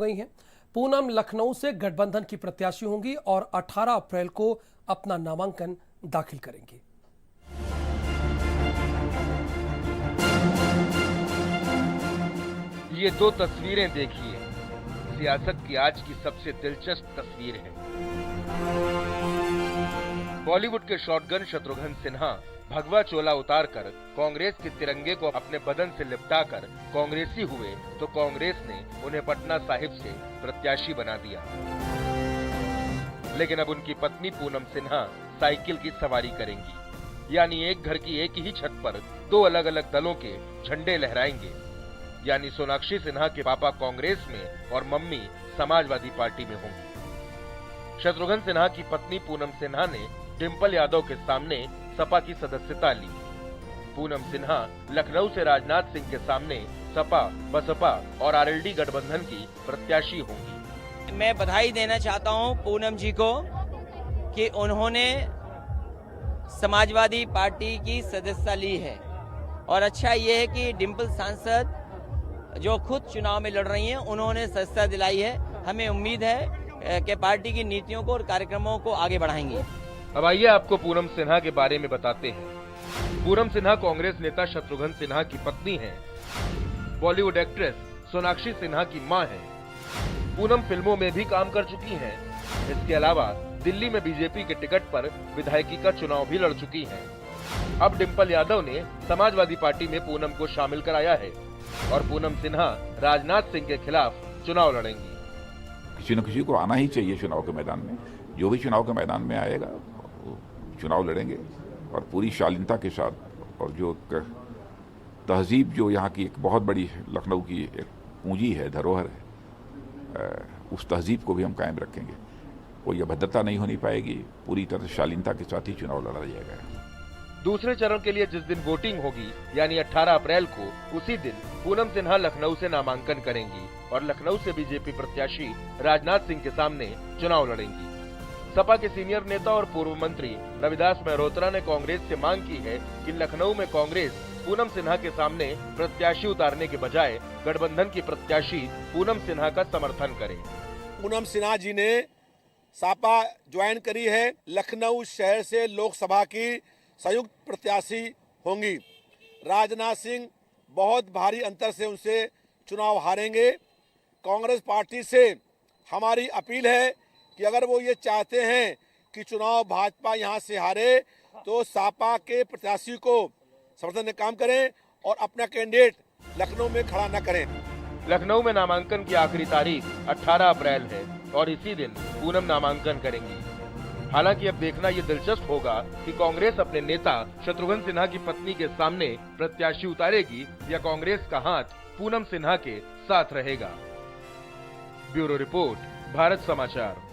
गई हैं। पूनम लखनऊ से गठबंधन की प्रत्याशी होंगी और 18 अप्रैल को अपना नामांकन दाखिल करेंगी। ये दो तस्वीरें देखिए, सियासत की आज की सबसे दिलचस्प तस्वीर है। बॉलीवुड के शॉटगन शत्रुघ्न सिन्हा भगवा चोला उतारकर कांग्रेस के तिरंगे को अपने बदन से लिपटाकर कांग्रेसी हुए तो कांग्रेस ने उन्हें पटना साहिब से प्रत्याशी बना दिया। लेकिन अब उनकी पत्नी पूनम सिन्हा साइकिल की सवारी करेंगी, यानी एक घर की एक ही छत पर दो अलग अलग दलों के झंडे लहराएंगे। यानी सोनाक्षी सिन्हा के पापा कांग्रेस में और मम्मी समाजवादी पार्टी में होंगी। शत्रुघ्न सिन्हा की पत्नी पूनम सिन्हा ने डिंपल यादव के सामने सपा की सदस्यता ली। पूनम सिन्हा लखनऊ से राजनाथ सिंह के सामने सपा, बसपा और आरएलडी गठबंधन की प्रत्याशी होंगी। मैं बधाई देना चाहता हूं पूनम जी को कि उन्होंने समाजवादी पार्टी की सदस्यता ली है, और अच्छा ये है कि डिंपल सांसद जो खुद चुनाव में लड़ रही हैं उन्होंने सदस्यता दिलाई है। हमें उम्मीद है कि पार्टी की नीतियों को और कार्यक्रमों को आगे बढ़ाएंगे। अब आइए आपको पूनम सिन्हा के बारे में बताते हैं। पूनम सिन्हा कांग्रेस नेता शत्रुघ्न सिन्हा की पत्नी हैं। बॉलीवुड एक्ट्रेस सोनाक्षी सिन्हा की मां हैं। पूनम फिल्मों में भी काम कर चुकी हैं। इसके अलावा दिल्ली में बीजेपी के टिकट पर विधायकी का चुनाव भी लड़ चुकी हैं। अब डिंपल यादव ने समाजवादी पार्टी में पूनम को शामिल कराया है और पूनम सिन्हा राजनाथ सिंह के खिलाफ चुनाव लड़ेंगी। किसी न किसी को आना ही चाहिए चुनाव के मैदान में। जो भी चुनाव के मैदान में आएगा चुनाव लड़ेंगे और पूरी शालीनता के साथ। और जो तहजीब जो यहाँ की एक बहुत बड़ी लखनऊ की एक पूंजी है, धरोहर है, उस तहजीब को भी हम कायम रखेंगे। कोई अभद्रता नहीं होनी पाएगी। पूरी तरह शालीनता के साथ ही चुनाव लड़ा जाएगा। दूसरे चरण के लिए जिस दिन वोटिंग होगी यानी 18 अप्रैल को, उसी दिन पूनम सिन्हा लखनऊ से नामांकन करेंगी और लखनऊ से बीजेपी प्रत्याशी राजनाथ सिंह के सामने चुनाव लड़ेंगी। सपा के सीनियर नेता और पूर्व मंत्री रविदास मेहरोत्रा ने कांग्रेस से मांग की है कि लखनऊ में कांग्रेस पूनम सिन्हा के सामने प्रत्याशी उतारने के बजाय गठबंधन की प्रत्याशी पूनम सिन्हा का समर्थन करे। पूनम सिन्हा जी ने सपा ज्वाइन करी है। लखनऊ शहर से लोकसभा की संयुक्त प्रत्याशी होंगी। राजनाथ सिंह बहुत भारी अंतर से उनसे चुनाव हारेंगे। कांग्रेस पार्टी से हमारी अपील है कि अगर वो ये चाहते हैं कि चुनाव भाजपा यहाँ से हारे तो सपा के प्रत्याशी को समर्थन में काम करें और अपना कैंडिडेट लखनऊ में खड़ा न करें। लखनऊ में नामांकन की आखिरी तारीख 18 अप्रैल है और इसी दिन पूनम नामांकन करेंगी। हालांकि अब देखना ये दिलचस्प होगा कि कांग्रेस अपने नेता शत्रुघ्न सिन्हा की पत्नी के सामने प्रत्याशी उतारेगी या कांग्रेस का हाथ पूनम सिन्हा के साथ रहेगा। ब्यूरो रिपोर्ट, भारत समाचार।